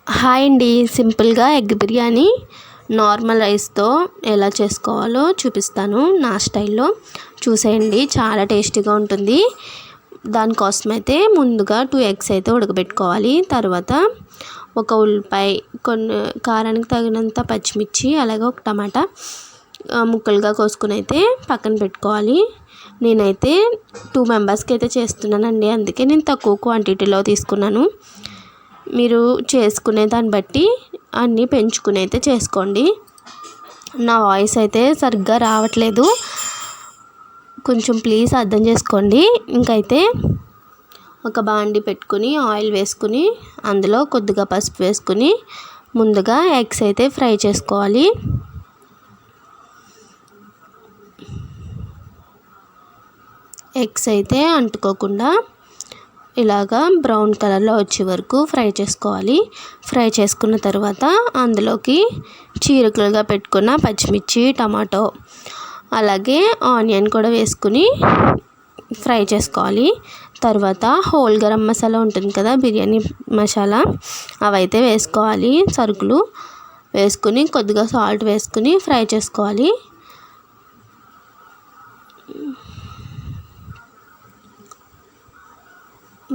Hi అండి, సింపుల్గా egg biryani normal రైస్తో ఎలా చేసుకోవాలో చూపిస్తాను నా స్టైల్లో. చూసేయండి, చాలా టేస్టీగా ఉంటుంది. దానికోసమైతే ముందుగా 2 ఎగ్స్ అయితే ఉడకబెట్టుకోవాలి. తర్వాత ఒక ఉల్లిపాయ, కొన్ని కారానికి తగినంత పచ్చిమిర్చి, అలాగే ఒక టమాటా ముక్కలుగా కోసుకుని అయితే పక్కన పెట్టుకోవాలి. నేనైతే 2 మెంబర్స్కి అయితే చేస్తున్నానండి, అందుకే నేను తక్కువ క్వాంటిటీలో తీసుకున్నాను. మీరు చేసుకునే దాన్ని బట్టి అన్నీ పెంచుకుని అయితే చేసుకోండి. నా వాయిస్ అయితే సరిగ్గా రావట్లేదు, కొంచెం ప్లీజ్ అర్థం చేసుకోండి. ఇంకైతే ఒక బాండి పెట్టుకుని ఆయిల్ వేసుకుని అందులో కొద్దిగా పసుపు వేసుకుని ముందుగా ఎగ్స్ అయితే ఫ్రై చేసుకోవాలి. ఎగ్స్ అయితే అంటుకోకుండా ఇలాగా బ్రౌన్ కలర్లో వచ్చే వరకు ఫ్రై చేసుకోవాలి. ఫ్రై చేసుకున్న తర్వాత అందులోకి చీరకులుగా పెట్టుకున్న పచ్చిమిర్చి, టమాటో, అలాగే ఆనియన్ కూడా వేసుకుని ఫ్రై చేసుకోవాలి. తర్వాత హోల్ గరం మసాలా ఉంటుంది కదా, బిర్యానీ మసాలా, అవైతే వేసుకోవాలి. సరుకులు వేసుకుని కొద్దిగా సాల్ట్ వేసుకుని ఫ్రై చేసుకోవాలి.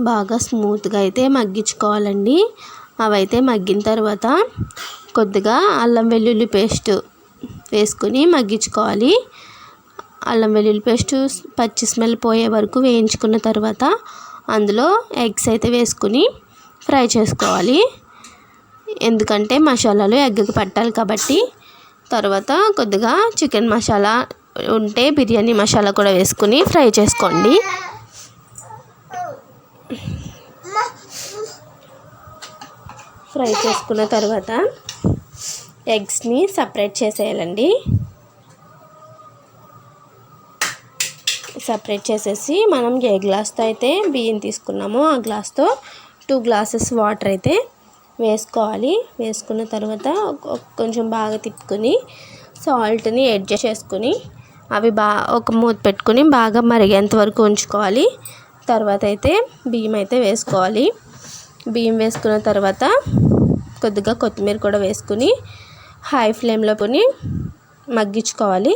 బాగా స్మూత్గా అయితే మగ్గించుకోవాలండి. అవైతే మగ్గిన తర్వాత కొద్దిగా అల్లం వెల్లుల్లి పేస్ట్ వేసుకుని మగ్గించుకోవాలి. అల్లం వెల్లుల్లి పేస్ట్ పచ్చి స్మెల్ పోయే వరకు వేయించుకున్న తర్వాత అందులో ఎగ్స్ అయితే వేసుకుని ఫ్రై చేసుకోవాలి. ఎందుకంటే మసాలాలు ఎగ్కి పట్టాలి కాబట్టి. తర్వాత కొద్దిగా చికెన్ మసాలా ఉంటే బిర్యానీ మసాలా కూడా వేసుకుని ఫ్రై చేసుకోండి. ఫ్రై చేసుకున్న తర్వాత ఎగ్స్ని సపరేట్ చేసేయాలండి. సపరేట్ చేసేసి మనం ఏ గ్లాస్తో అయితే బియ్యం తీసుకున్నామో ఆ గ్లాస్తో 2 గ్లాసెస్ వాటర్ అయితే వేసుకోవాలి. వేసుకున్న తర్వాత కొంచెం బాగా తిప్పుకొని సాల్ట్ని అడ్జస్ట్ చేసుకుని అవి ఒక మూత పెట్టుకుని బాగా మరిగేంత వరకు ఉంచుకోవాలి. తర్వాత అయితే బియ్యం అయితే వేసుకోవాలి. బియ్యం వేసుకున్న తర్వాత కొద్దిగా కొత్తిమీర కూడా వేసుకుని హై ఫ్లేమ్లో కొని మగ్గించుకోవాలి.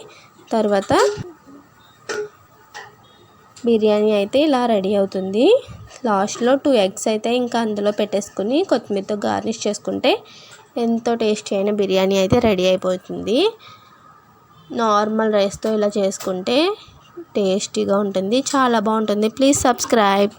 తర్వాత బిర్యానీ అయితే ఇలా రెడీ అవుతుంది. లాస్ట్లో 2 ఎగ్స్ అయితే ఇంకా అందులో పెట్టేసుకుని కొత్తిమీరతో గార్నిష్ చేసుకుంటే ఎంతో టేస్టీ అయిన బిర్యానీ అయితే రెడీ అయిపోతుంది. నార్మల్ రైస్తో ఇలా చేసుకుంటే టేస్టీగా ఉంటుంది, చాలా బాగుంటుంది. Please subscribe.